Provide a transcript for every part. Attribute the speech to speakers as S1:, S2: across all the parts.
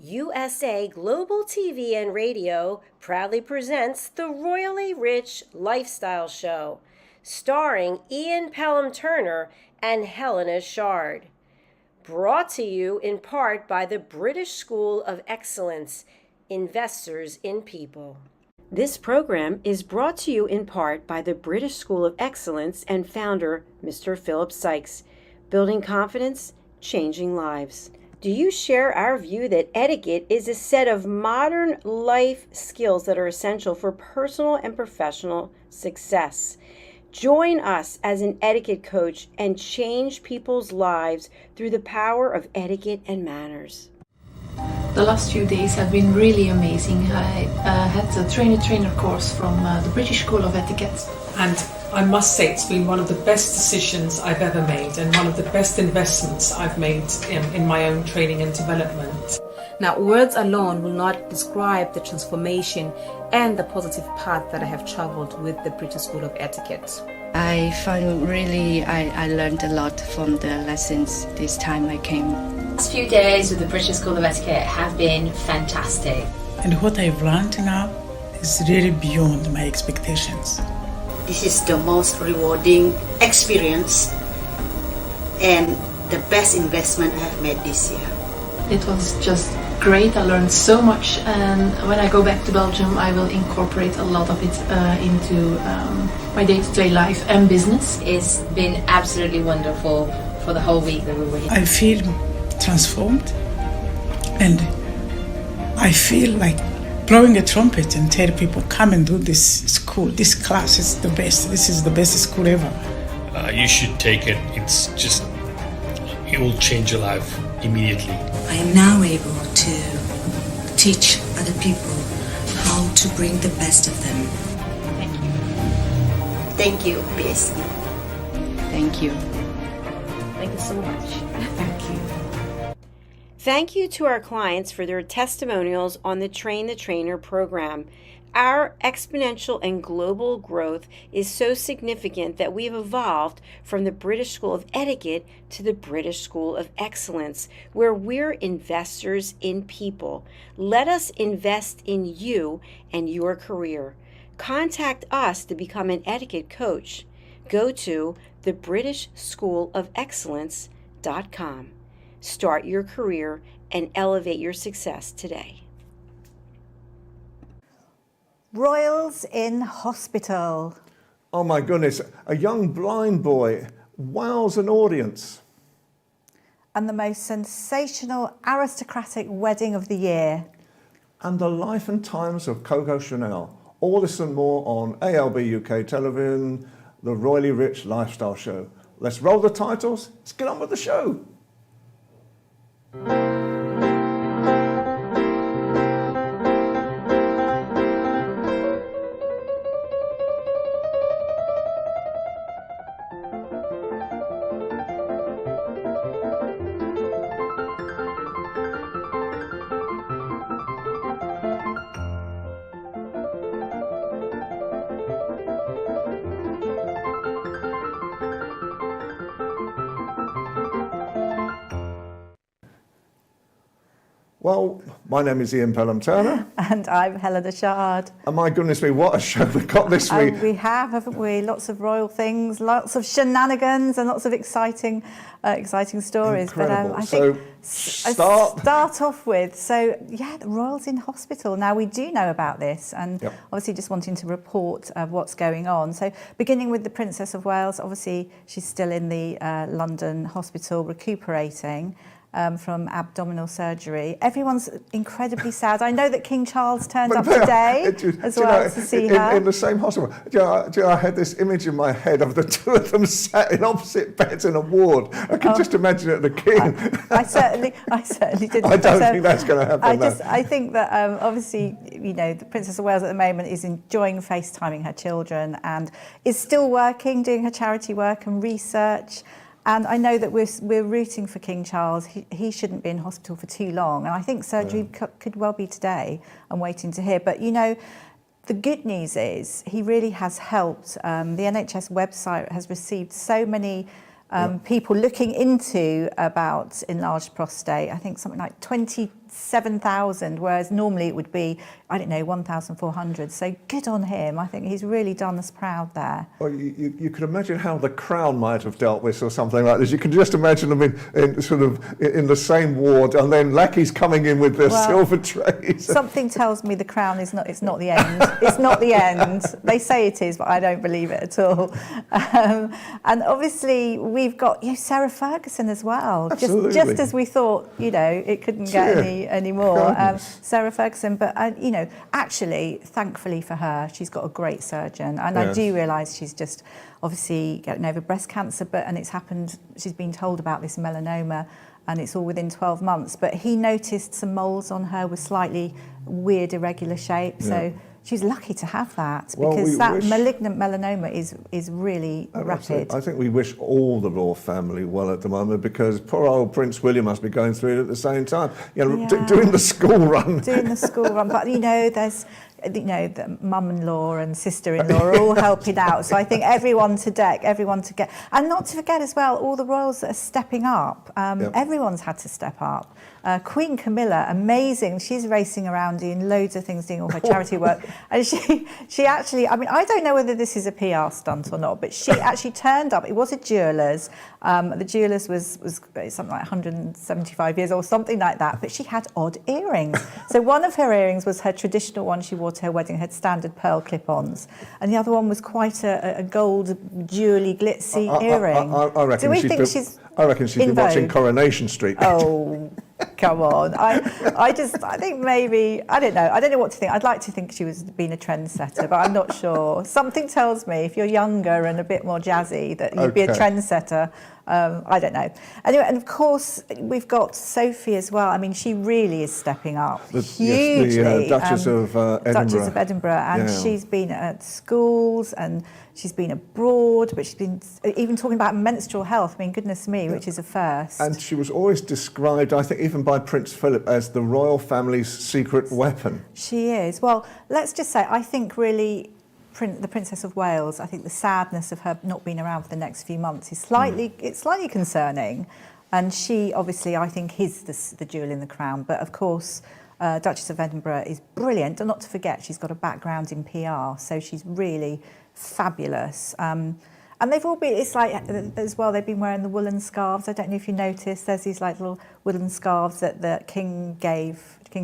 S1: USA Global TV and Radio proudly presents the Royally Rich Lifestyle Show, starring Ian Pelham Turner and Helena CHARD. Brought to you in part by the British School of Excellence, Investors in People. This program is brought to you in part by the British School of Excellence and founder, Mr. Philip Sykes, building confidence, changing lives. Do you share our view that etiquette is a set of modern life skills that are essential for personal and professional success? Join us as an etiquette coach and change people's lives through the power of etiquette and manners.
S2: The last few days have been really amazing. I had a trainer course from the British School of Etiquette.
S3: And I must say it's been one of the best decisions I've ever made and one of the best investments I've made in my own training and development.
S4: Now, words alone will not describe the transformation and the positive path that I have traveled with the British School of Etiquette.
S5: I find I learned a lot from the lessons this time I came.
S6: The last few days with the British School of Etiquette have been fantastic.
S7: And what I've learned now is really beyond my expectations.
S8: This is the most rewarding experience and the best investment I have made this year.
S2: It was just great. I learned so much, and when I go back to Belgium I will incorporate a lot of it into my day-to-day life and business.
S6: It's been absolutely wonderful for the whole week that we were here.
S7: I feel transformed, and I feel like blowing a trumpet and tell people, come and do this school, this class is the best, this is the best school ever.
S9: You should take it. It will change your life immediately.
S10: I am now able to teach other people how to bring the best of them.
S6: Thank you.
S8: Thank you, BSc.
S5: Thank you.
S4: Thank you so much.
S5: Thank you.
S1: Thank you to our clients for their testimonials on the Train the Trainer program. Our exponential and global growth is so significant that we have evolved from the British School of Etiquette to the British School of Excellence, where we're investors in people. Let us invest in you and your career. Contact us to become an etiquette coach. Go to thebritishschoolofexcellence.com. Start your career and elevate your success today.
S11: Royals in hospital.
S12: Oh my goodness, a young blind boy wows an audience.
S11: And the most sensational aristocratic wedding of the year.
S12: And the life and times of Coco Chanel. All this and more on ALB UK Television, the Royally Rich Lifestyle Show. Let's roll the titles, let's get on with the show. Well, my name is Ian Pelham Turner.
S11: And I'm Helena CHARD.
S12: And my goodness me, what a show we've got this week.
S11: We have, haven't we? Lots of royal things, lots of shenanigans and lots of exciting stories.
S12: Incredible.
S11: But I think
S12: start
S11: off with, the royals in hospital. Now, we do know about this and obviously just wanting to report what's going on. So beginning with the Princess of Wales, obviously she's still in the London hospital recuperating from abdominal surgery. Everyone's incredibly sad. I know that King Charles turned up today as well to see her.
S12: In the same hospital. I had this image in my head of the two of them sat in opposite beds in a ward. I can just imagine it, the King.
S11: I certainly didn't.
S12: I don't think that's going to happen.
S11: I think that obviously, the Princess of Wales at the moment is enjoying FaceTiming her children and is still working, doing her charity work and research. And I know that we're rooting for King Charles. He shouldn't be in hospital for too long. And I think surgery could well be today. I'm waiting to hear. But, the good news is he really has helped. The NHS website has received so many people looking into about enlarged prostate. I think something like 20 7,000, whereas normally it would be, I don't know, 1,400. So good on him. I think he's really done us proud there.
S12: Well, you could imagine how the Crown might have dealt with or something like this. You can just imagine them in sort of in the same ward, and then lackeys coming in with their silver trays.
S11: Something tells me the Crown is not. It's not the end. It's not the end. They say it is, but I don't believe it at all. And obviously we've got Sarah Ferguson as well.
S12: Absolutely.
S11: Just as we thought, it couldn't get any more. Sarah Ferguson, but actually, thankfully for her, she's got a great surgeon, and I do realise she's just obviously getting over breast cancer, and it's happened. She's been told about this melanoma, and it's all within 12 months. But he noticed some moles on her with slightly weird, irregular shape. So she's lucky to have that, because that malignant melanoma is really rapid.
S12: I think we wish all the royal family well at the moment, because poor old Prince William must be going through it at the same time. Doing the school run.
S11: Doing the school run, but there's the mum-in-law and sister-in-law are all helping out. So I think everyone to get, and not to forget as well, all the royals that are stepping up. Everyone's had to step up. Queen Camilla, amazing. She's racing around doing loads of things, doing all her charity work. And she actually, I don't know whether this is a PR stunt or not, but she actually turned up. It was a jeweller's. The jeweller's was something like 175 years old, something like that. But she had odd earrings. So one of her earrings was her traditional one she wore to her wedding, had standard pearl clip-ons, and the other one was quite a gold, jewelly, glitzy earring.
S12: I reckon
S11: Do we think she's
S12: been watching Coronation Street.
S11: Oh, come on! I think maybe I don't know what to think. I'd like to think she was being a trendsetter, but I'm not sure. Something tells me if you're younger and a bit more jazzy that you'd be a trendsetter. I don't know. Anyway, and of course we've got Sophie as well. She really is stepping up hugely.
S12: The Duchess of Edinburgh.
S11: Duchess of Edinburgh, and she's been at schools and she's been abroad, but she's been even talking about menstrual health. Goodness me, which is a first.
S12: And she was always described, I think, even by Prince Philip, as the royal family's secret weapon.
S11: She is. Well, let's just say, I think really the Princess of Wales, I think the sadness of her not being around for the next few months is slightly concerning. And she, obviously, I think is the jewel in the crown. But of course, Duchess of Edinburgh is brilliant. And not to forget, she's got a background in PR, so she's really fabulous. And they've all been, it's like, as well, they've been wearing the woolen scarves. I don't know if you noticed, there's these like little woolen scarves that King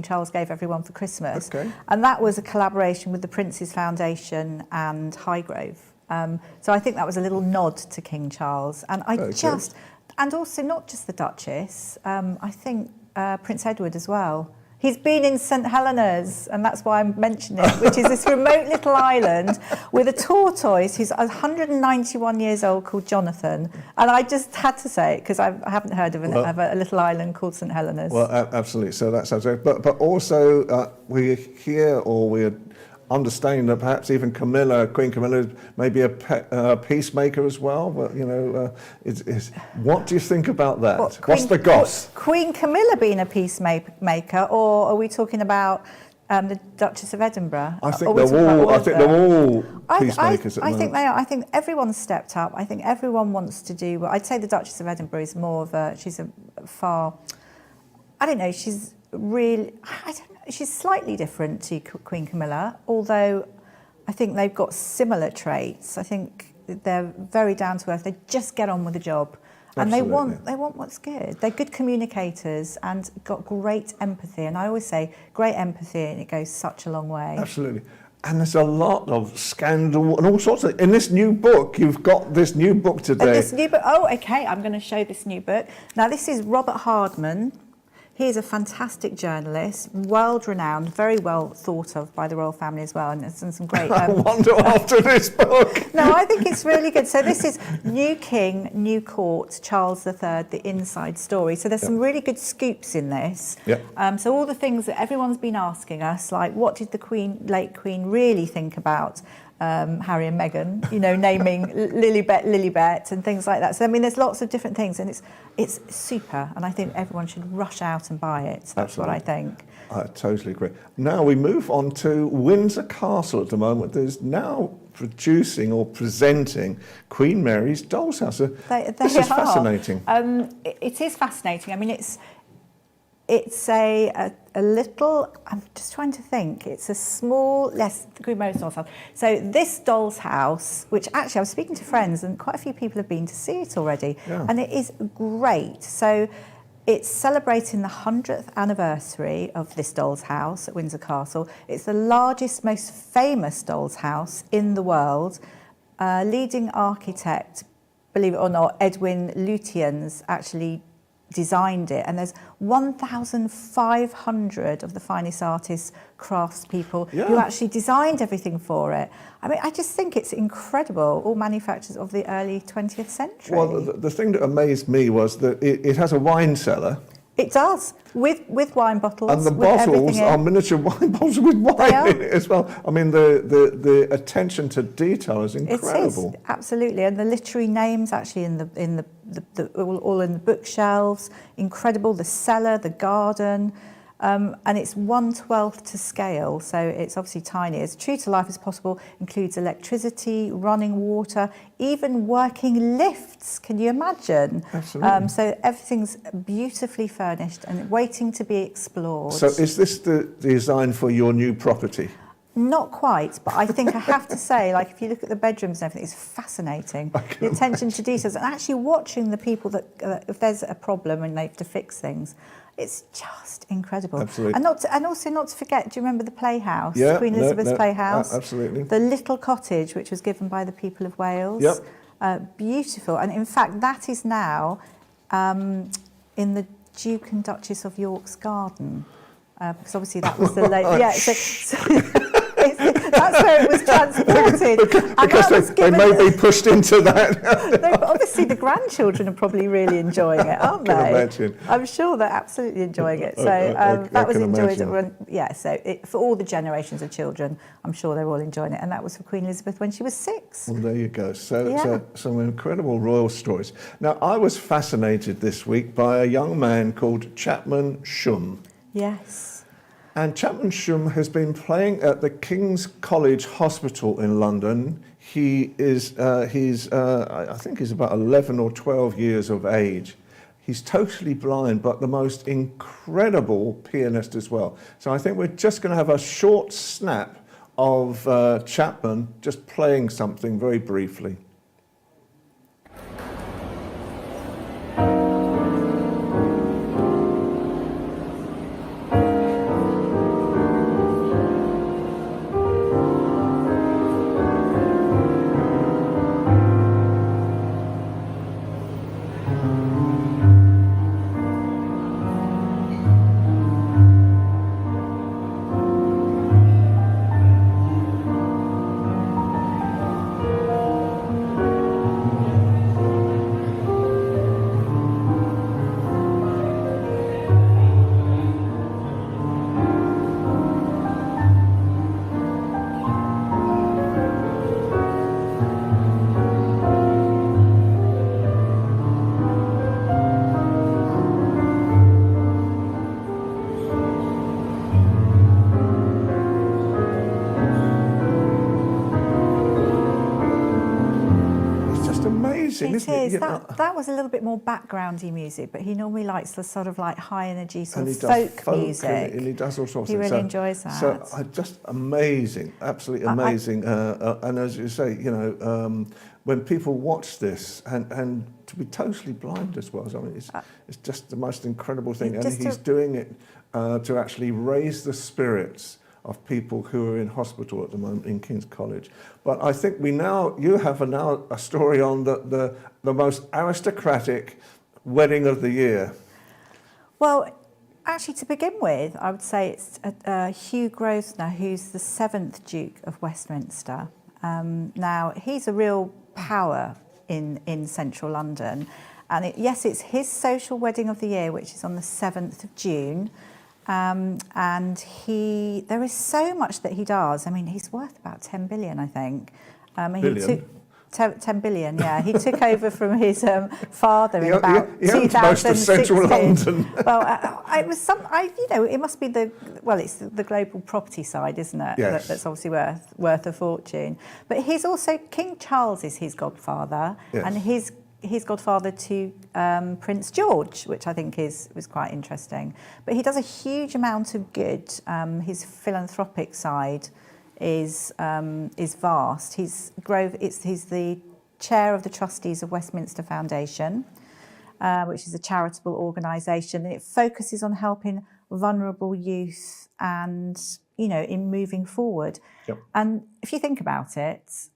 S11: Charles gave everyone for Christmas. Okay. And that was a collaboration with the Prince's Foundation and Highgrove. So I think that was a little nod to King Charles. And and also not just the Duchess, I think Prince Edward as well. He's been in St Helena's, and that's why I'm mentioning it, which is this remote little island with a tortoise who's 191 years old called Jonathan. And I just had to say it because I haven't heard of a little island called St Helana's.
S12: Well, absolutely. So that sounds great. But also we hear, or we're understanding that perhaps even Queen Camilla, may be a peacemaker as well. Well, what do you think about that? What's the goss?
S11: Queen Camilla being a peacemaker, or are we talking about the Duchess of Edinburgh?
S12: I think they're all peacemakers.
S11: I think they are. I think everyone's stepped up. I think everyone wants to do. I'd say the Duchess of Edinburgh is more of she's a far. I don't know. She's really. I don't know. She's slightly different to Queen Camilla, although I think they've got similar traits. I think they're very down to earth. They just get on with the job. And they want what's good. They're good communicators and got great empathy. And I always say, great empathy, and it goes such a long way.
S12: Absolutely. And there's a lot of scandal and all sorts of... In this new book, you've got this new book today.
S11: This new book. Oh, OK, I'm going to show this new book. Now, this is Robert Hardman. He's a fantastic journalist, world-renowned, very well thought of by the royal family as well, and has done some great...
S12: I wonder after this book.
S11: No, I think it's really good. So this is New King, New Court, Charles III, the inside story. So there's some really good scoops in this. So all the things that everyone's been asking us, like what did the late Queen really think about Harry and Meghan, naming Lilibet and things like that. So, there's lots of different things, and it's super, and I think everyone should rush out and buy it. That's what I think.
S12: I totally agree. Now we move on to Windsor Castle at the moment. There's now producing or presenting Queen Mary's Doll's House. This is fascinating.
S11: It is fascinating. It's a little, I'm just trying to think, it's a small, yes, the Green Rose Doll's House. So this doll's house, which actually I was speaking to friends and quite a few people have been to see it already, and it is great. So it's celebrating the 100th anniversary of this doll's house at Windsor Castle. It's the largest, most famous doll's house in the world. Leading architect, believe it or not, Edwin Lutyens actually designed it, and there's 1,500 of the finest artists, craftspeople who actually designed everything for it. I mean, I just think it's incredible, all manufacturers of the early 20th century.
S12: Well, the thing that amazed me was that it has a wine cellar.
S11: It does, with wine bottles.
S12: And the bottles are miniature wine bottles with wine in it as well. I mean, the attention to detail is incredible.
S11: It is, absolutely. And the literary names actually all in the bookshelves, incredible. The cellar, the garden, and it's 1/12 to scale, so it's obviously tiny. As true to life as possible, includes electricity, running water, even working lifts. Can you imagine?
S12: Absolutely.
S11: So everything's beautifully furnished and waiting to be explored.
S12: So is this the design for your new property?
S11: Not quite, but I think I have to say, like, if you look at the bedrooms and everything, it's fascinating. The attention to details and actually watching the people that, if there's a problem and they have to fix things, it's just incredible.
S12: Absolutely.
S11: And also not to forget, do you remember the playhouse?
S12: Yeah,
S11: Queen Elizabeth's playhouse?
S12: Absolutely.
S11: The little cottage, which was given by the people of Wales.
S12: Yep.
S11: Beautiful. And in fact, that is now in the Duke and Duchess of York's garden. Because obviously that was the that's where it was transported.
S12: Because they may be pushed into that.
S11: No, but obviously the grandchildren are probably really enjoying it, aren't they?
S12: I can imagine.
S11: I'm sure they're absolutely enjoying it. So that was enjoyed. For all the generations of children, I'm sure they're all enjoying it. And that was for Queen Elizabeth when she was 6.
S12: Well, there you go. So some incredible royal stories. Now, I was fascinated this week by a young man called Chapman Shum.
S11: Yes.
S12: And Chapman Shum has been playing at the King's College Hospital in London. He is, I think he's about 11 or 12 years of age. He's totally blind, but the most incredible pianist as well. So I think we're just going to have a short snap of Chapman just playing something very briefly.
S11: It is. That was a little bit more backgroundy music, but he normally likes the sort of like high energy sort of folk music.
S12: And he does all sorts
S11: of
S12: things.
S11: He really enjoys that.
S12: So just amazing, absolutely amazing. And as you say, you know, when people watch this and to be totally blind as well, I mean, it's just the most incredible thing. And he's doing it to actually raise the spirits of people who are in hospital at the moment in King's College. But I think you have a story on the most aristocratic wedding of the year.
S11: Well, actually, to begin with, I would say it's Hugh Grosvenor, who's the 7th Duke of Westminster. Now, he's a real power in central London. And yes, it's his social wedding of the year, which is on the 7th of June. And there is so much that he does. I mean, he's worth about 10 billion, I think.
S12: Billion?
S11: 10 billion, yeah. He took over from his father in about 2016.
S12: He owns most of central London.
S11: Well, it was it must be it's the global property side, isn't it?
S12: Yes.
S11: That's obviously worth a fortune. But he's also, King Charles is his godfather,
S12: yes.
S11: and his he's godfather to Prince George, which I think was quite interesting. But he does a huge amount of good. His philanthropic side is vast. He's the chair of the trustees of Westminster Foundation, which is a charitable organisation, and it focuses on helping vulnerable youth and, you know, in moving forward.
S12: Yep.
S11: And if you think about it,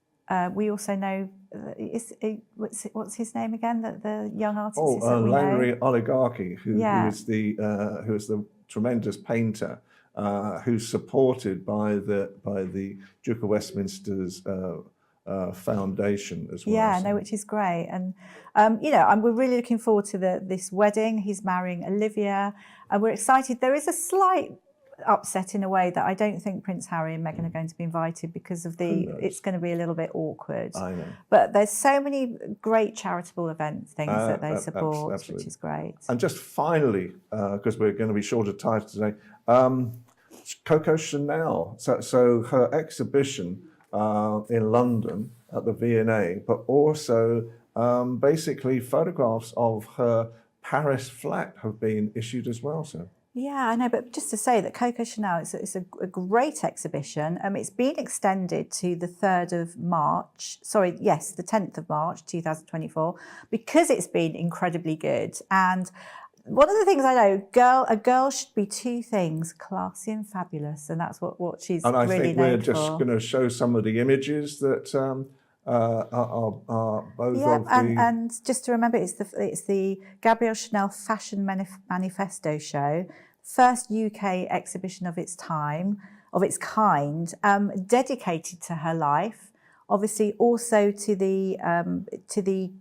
S11: we also know, what's his name again, the young artist that we
S12: Langley
S11: know?
S12: Oligarchy, who is the tremendous painter, who's supported by the Duke of Westminster's foundation as well.
S11: Yeah, no, which is great. And, you know, we're really looking forward to this wedding. He's marrying Olivia, and we're excited. There is a slight upset in a way that I don't think Prince Harry and Meghan are going to be invited because of it's going to be a little bit awkward.
S12: I know.
S11: But there's so many great charitable things that they support,
S12: absolutely.
S11: which is great.
S12: And just finally, because we're going to be short of time today, Coco Chanel. So her exhibition in London at the V&A, but also basically photographs of her Paris flat have been issued as well. So.
S11: Yeah, I know, but just to say that Coco Chanel is a great exhibition. It's been extended to the 3rd of March, the 10th of March 2024, because it's been incredibly good. And one of the things I know, a girl should be two things: classy and fabulous, and that's what she's really known for.
S12: And I think we're just going to show some of the images that are both of the...
S11: and just to remember, it's the Gabrielle Chanel Fashion Manifesto show, first UK exhibition of its kind, dedicated to her life. Obviously, also to the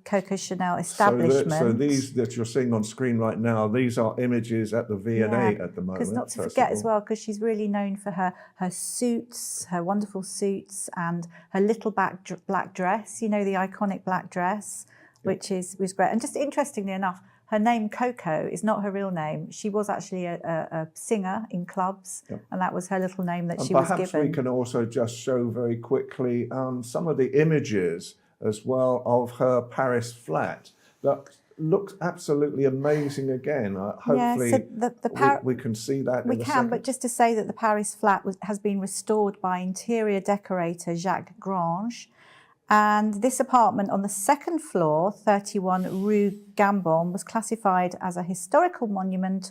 S11: Coco Chanel establishment.
S12: So these that you're seeing on screen right now, these are images at the V&A at the moment.
S11: Because not to forget as well, because she's really known for her suits, her wonderful suits, and her little black dress. You know, the iconic black dress, which was great. And just interestingly enough, her name Coco is not her real name. She was actually a singer in clubs, and that was her little name that she was given.
S12: Perhaps we can also just show very quickly some of the images as well of her Paris flat that looks absolutely amazing again. Hopefully we can see that in a second.
S11: But just to say that the Paris flat has been restored by interior decorator Jacques Grange. And this apartment on the second floor, 31 Rue Gambon, was classified as a historical monument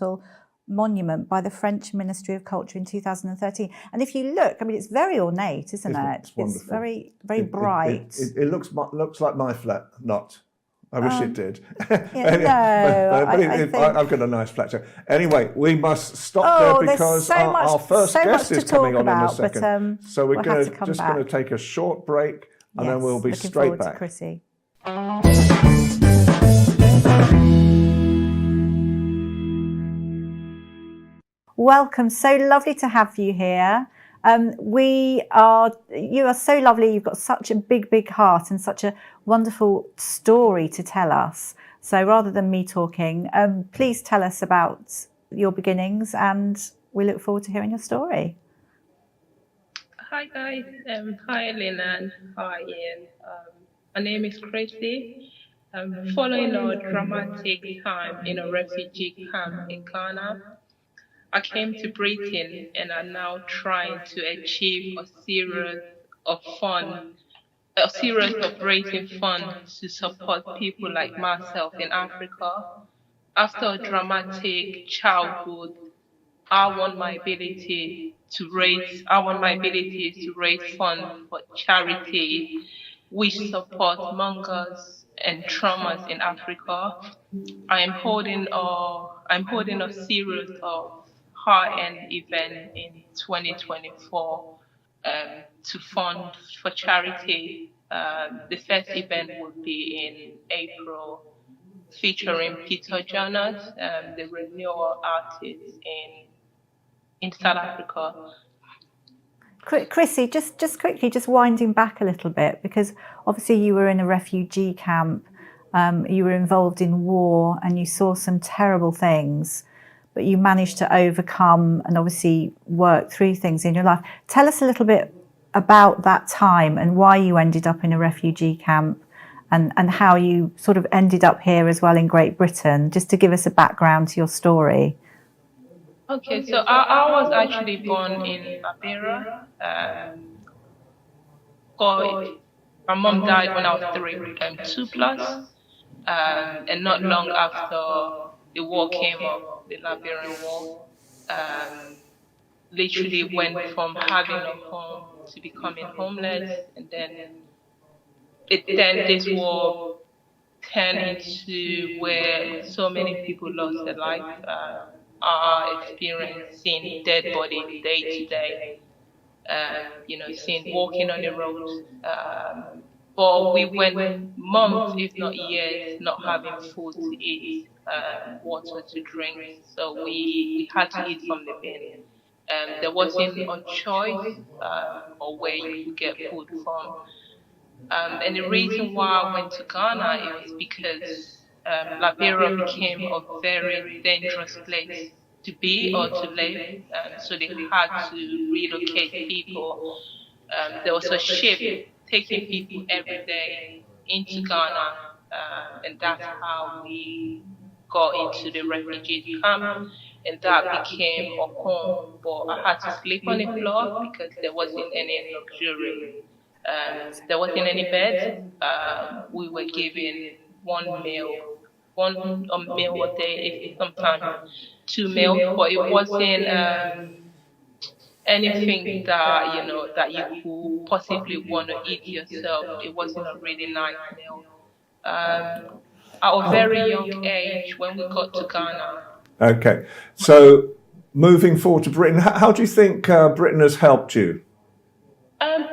S11: by the French Ministry of Culture in 2013. And if you look, I mean, it's very ornate, isn't it?
S12: It's
S11: very, very bright.
S12: It looks like my flat, not. I wish it did. I've got a nice flat. So anyway, we must stop there because our first guest is coming on in a second. So we're going to take a short break. And then we'll be straight back.
S11: To Chrissy. Welcome, so lovely to have you here. You are so lovely. You've got such a big heart and such a wonderful story to tell us. So rather than me talking, please tell us about your beginnings, and we look forward to hearing your story.
S13: Hi guys, hi Helena and hi Ian. My name is Chrissy. Following a dramatic time in a refugee camp in Ghana, I came to Britain and am now trying to achieve a series of raising funds to support people like myself in Africa. After a dramatic childhood, I want my abilities to raise funds for charity which support mongers and traumas in Africa. I'm holding a series of high-end events in 2024 to fund for charity. The first event will be in April, featuring Peter Jonas, the renewal artist in South Africa.
S11: Chrissy, just quickly, just winding back a little bit, because obviously you were in a refugee camp, you were involved in war, and you saw some terrible things, but you managed to overcome and obviously work through things in your life. Tell us a little bit about that time and why you ended up in a refugee camp, and how you sort of ended up here as well in Great Britain, just to give us a background to your story.
S13: Okay, so I was actually born in Liberia. My mom died when I was two plus, and not long after the war came up, the Liberian War. Literally went from having a home to becoming homeless, and then this war turned into where so many people lost their life. Are experiencing dead body day to day. Seeing walking on the road. But we went months, if not years, not having food to eat, water to drink. So we had to eat from the bin. There wasn't a choice or where you could get food from. And the reason why I went to Ghana, it was because Liberia became a very dangerous place to be or to live. So they had to relocate people. There was a ship taking people every day into Ghana, and that's how we got into the refugee camp, and that became a home. But I had to sleep on the floor because there wasn't any luxury. There wasn't any beds. We were given one meal a day, if sometimes 2 meals, but it wasn't anything that you could possibly want to eat yourself. It wasn't a really nice meal. At a very young age, when we got to Ghana.
S12: Okay, so moving forward to Britain, how do you think Britain has helped you?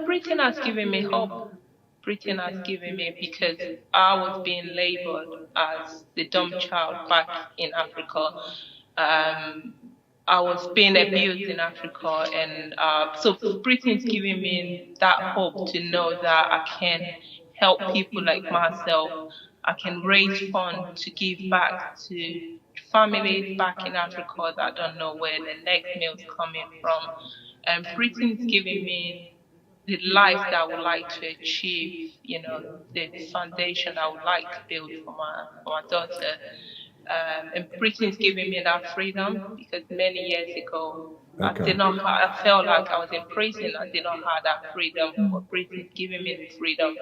S13: Britain has given me hope. Britain has given me, because I was being labelled as the dumb child back in Africa. I was being abused in Africa, and so Britain's giving me that hope to know that I can help people like myself. I can raise funds to give back to families back in Africa that don't know where the next meal is coming from. And Britain's giving me the life that I would like to achieve, the foundation I would like to build for my daughter. And Britain's giving me that freedom, because many years ago, I felt like I was in prison. I did not have that freedom, but Britain's giving me the freedom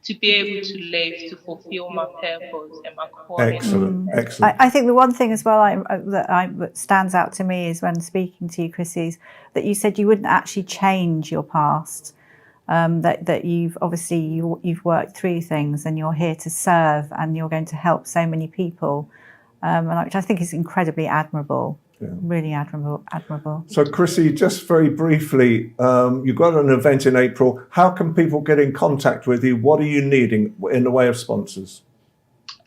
S13: to be able to live, to fulfill my purpose and my calling.
S12: Excellent.
S11: I think the one thing as well that stands out to me is when speaking to you, Chrissy, is that you said you wouldn't actually change your past. That you've obviously you've worked through things, and you're here to serve, and you're going to help so many people, which I think is incredibly admirable. Yeah. Really admirable.
S12: So, Chrissy, just very briefly, you've got an event in April. How can people get in contact with you? What are you needing in the way of sponsors?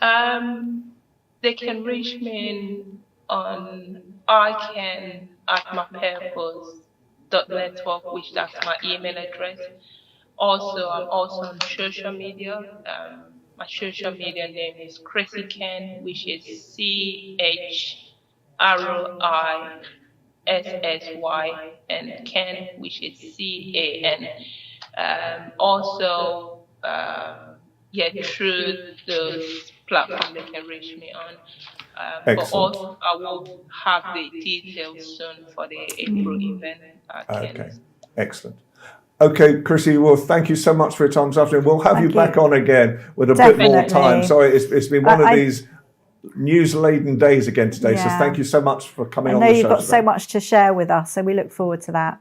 S13: They can reach me on ican@mypurpose.network, which that's my email address. Also, I'm also on social media. My social media name is Chrissy Ken, which is CHROISSY, and Ken, which is CAN. Through those platforms they can reach me on. But also, I will have the details soon for the April event.
S12: Okay, excellent. Okay, Chrissy, well, thank you so much for your time this afternoon. We'll have you back on again with a bit more time. Sorry, it's been one of these news-laden days again today, so thank you so much for coming on the show.
S11: I know you've got so much to share with us, so we look forward to that.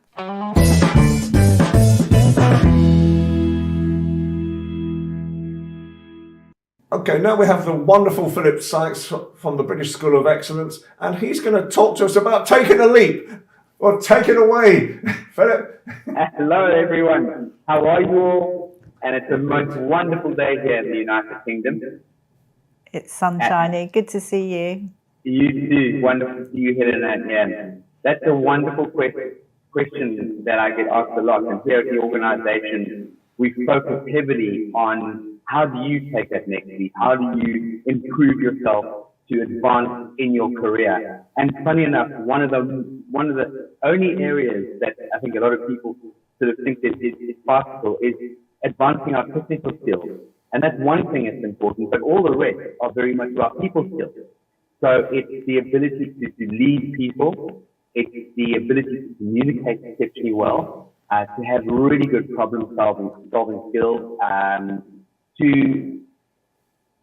S12: Okay, now we have the wonderful Philip Sykes from the British School of Excellence, and he's going to talk to us about taking a leap. Well, take it away, Philip.
S14: Hello, everyone. How are you all? And it's a most wonderful day here in the United Kingdom.
S11: It's sunshiny. Good to see you.
S14: You too. Wonderful to see you, Helena. Yeah. That's a wonderful question that I get asked a lot. And here at the organisation, we focus heavily on how do you take that next leap? How do you improve yourself to advance in your career? And funny enough, one of the only areas that I think a lot of people sort of think is possible is advancing our technical skills. And that's one thing that's important, but all the rest are very much about people skills. So it's the ability to lead people, it's the ability to communicate exceptionally well, to have really good problem-solving skills, to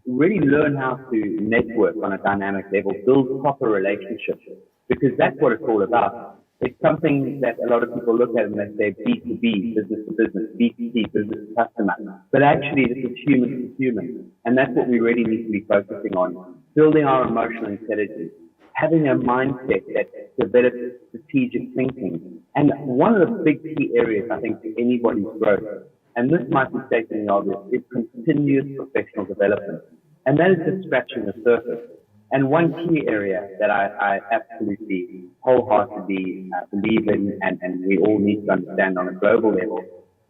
S14: really learn how to network on a dynamic level, build proper relationships, because that's what it's all about. It's something that a lot of people look at and they say B2B, business to business, B2C, business to customer. But actually, this is human to human. And that's what we really need to be focusing on. Building our emotional intelligence, having a mindset that develops strategic thinking. And one of the big key areas, I think, to anybody's growth, and this might be stating the obvious, is continuous professional development. And that is just scratching the surface. And one key area that I absolutely wholeheartedly believe in, and we all need to understand on a global level,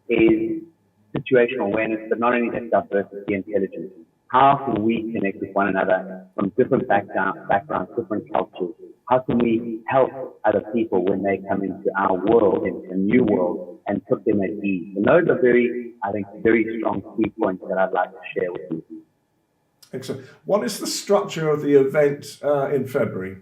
S14: is situational awareness, but not only that, diversity intelligence. How can we connect with one another from different backgrounds, different cultures? How can we help other people when they come into our world, into a new world, and put them at ease? And those are I think, very strong key points that I'd like to share with you.
S12: Excellent. What is the structure of the event in February?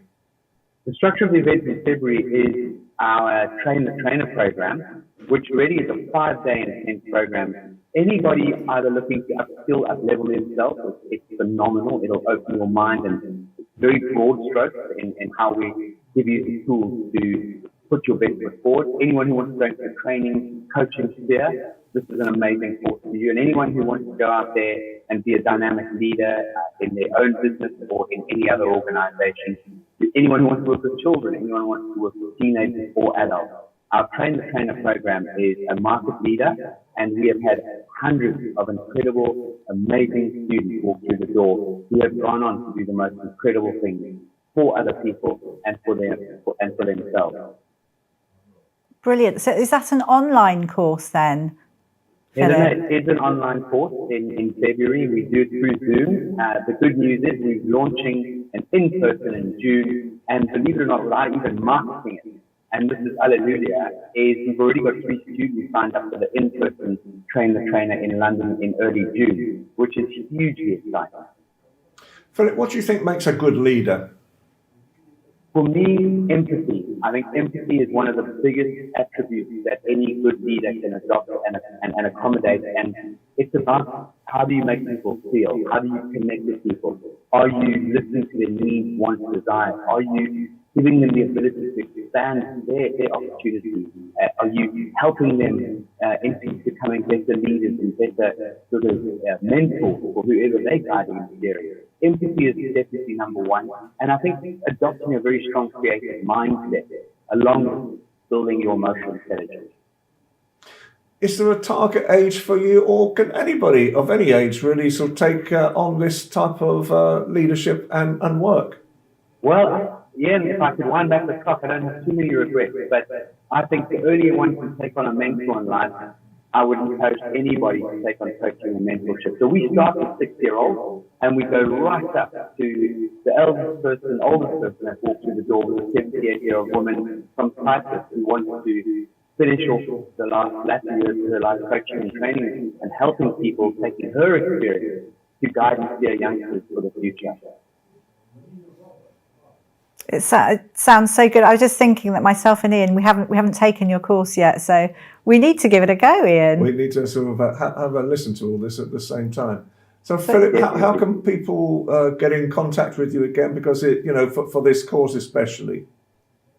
S14: The structure of the event in February is our trainer program, which really is a 5-day intense program. Anybody either looking to upskill, up-level themselves, it's phenomenal. It'll open your mind, and it's very broad strokes in how we give you the tools to put your best foot forward. Anyone who wants to go into the training, coaching sphere, this is an amazing course for you. And anyone who wants to go out there and be a dynamic leader in their own business or in any other organization, anyone who wants to work with children, anyone who wants to work with teenagers or adults, our trainer program is a market leader, and we have had hundreds of incredible, amazing students walk through the door who have gone on to do the most incredible things for other people and for themselves.
S11: Brilliant. So is that an online course then?
S14: It is an online course in February. We do it through Zoom. The good news is we're launching an in-person in June, and believe it or not, without even marketing it, and this is hallelujah, is we've already got 3 students signed up for the in-person Train the Trainer in London in early June, which is hugely exciting.
S12: Philip, what do you think makes a good leader?
S14: For me, empathy. I think empathy is one of the biggest attributes that any good leader can adopt and accommodate. And it's about how do you make people feel? How do you connect with people? Are you listening to their needs, wants, desires? Are you giving them the ability to expand their opportunities? Are you helping them into becoming better leaders and better sort of mentors for whoever they're guiding in the area? Empathy is definitely number one. And I think adopting a very strong creative mindset along with building your emotional intelligence.
S12: Is there a target age for you, or can anybody of any age really sort of take on this type of leadership and work?
S14: Well, yeah, if I could wind back the clock, I don't have too many regrets, but I think the earlier one can take on a mentor in life, I would encourage anybody to take on coaching and mentorship. So we start with 6-year-olds, and we go right up to the oldest person that walks through the door with a 78-year-old woman from Cyprus who wants to finish off the last years of her life coaching and training and helping people, taking her experience to guide and steer youngsters for the future.
S11: It sounds so good. I was just thinking that myself and Ian, we haven't taken your course yet, so we need to give it a go, Ian.
S12: We need to sort of have a listen to all this at the same time. So, Philip, how can people get in contact with you again? Because for this course especially.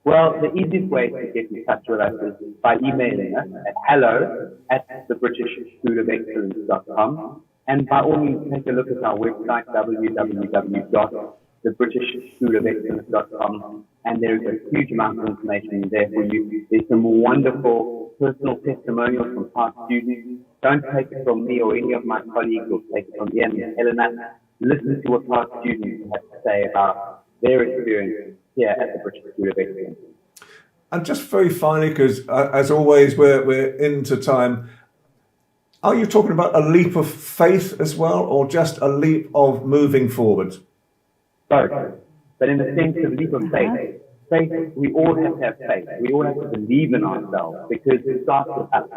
S14: Well, the easiest way to get in touch with us is by emailing us at hello@thebritishschoolofexcellence.com, and by all means take a look at our website www.thebritishschoolofexcellence.com, and there is a huge amount of information there for you. There's some wonderful personal testimonials from past students. Don't take it from me or any of my colleagues, or take it from Ian and Helena. Listen to what past students have to say about their experience here at the British School of Excellence.
S12: And just very finally, because as always we're into time, are you talking about a leap of faith as well, or just a leap of moving forward?
S14: Both, but in the sense of leap of faith, we all have to have faith. We all have to believe in ourselves, because it starts with us.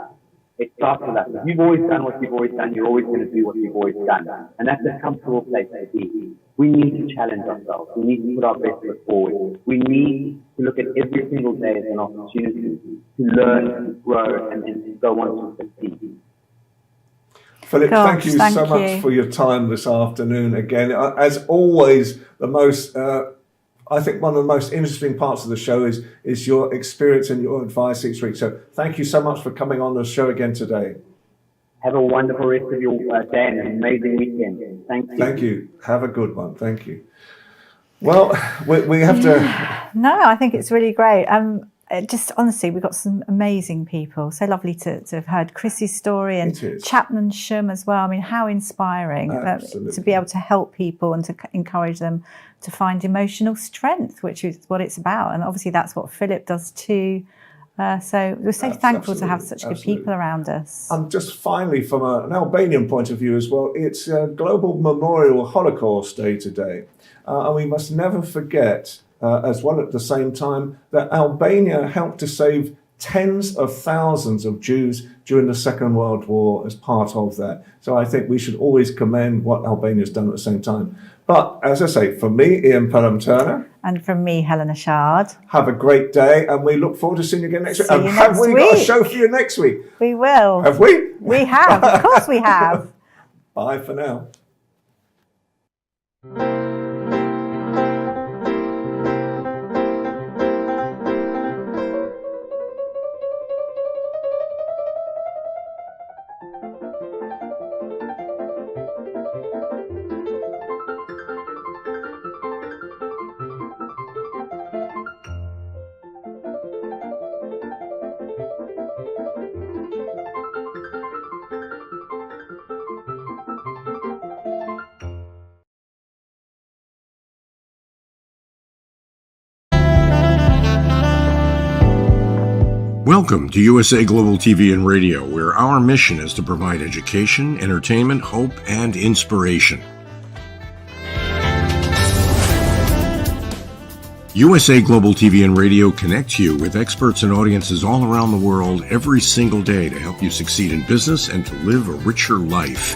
S14: It starts with us. If you've always done what you've always done, you're always going to do what you've always done. And that's a comfortable place to be. We need to challenge ourselves. We need to put our best foot forward. We need to look at every single day as an opportunity to learn, to grow, and to go on to succeed.
S12: Philip, thank you so much for your time this afternoon again. As always, the most... I think one of the most interesting parts of the show is your experience and your advice each week. So thank you so much for coming on the show again today.
S14: Have a wonderful rest of your day and an amazing weekend. Thank you.
S12: Thank you. Have a good one. Thank you. Well, we have to...
S11: No, I think it's really great. Just honestly, we've got some amazing people. So lovely to have heard Chrissy's story and Chapman Shum as well. I mean, how inspiring to be able to help people and to encourage them to find emotional strength, which is what it's about. And obviously that's what Philip does too. So we're so thankful to have such good people around us.
S12: And just finally, from an Albanian point of view as well, it's Global Memorial Holocaust Day today. And we must never forget, as well at the same time, that Albania helped to save tens of thousands of Jews during the Second World War as part of that. So I think we should always commend what Albania's done at the same time. But as I say, for me, Ian Pelham-Turner.
S11: And from me, Helena Shard.
S12: Have a great day, and we look forward to seeing you again next week.
S11: See you
S12: and
S11: next
S12: have we got a show for you next week?
S11: We will.
S12: Have we?
S11: We have. Of course we have.
S12: Bye for now.
S15: Welcome to USA Global TV and Radio, where our mission is to provide education, entertainment, hope, and inspiration. USA Global TV and Radio connects you with experts and audiences all around the world every single day to help you succeed in business and to live a richer life.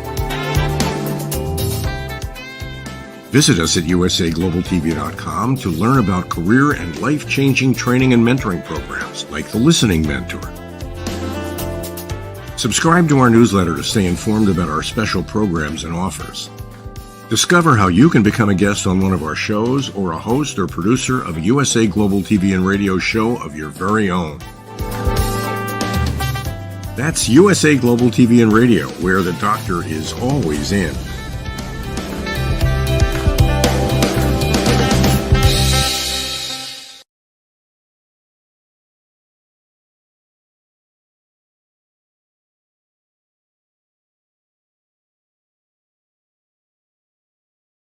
S15: Visit us at usaglobaltv.com to learn about career and life-changing training and mentoring programs like the Listening Mentor. Subscribe to our newsletter to stay informed about our special programs and offers. Discover how you can become a guest on one of our shows or a host or producer of a USA Global TV and Radio show of your very own. That's USA Global TV and Radio, where the doctor is always in.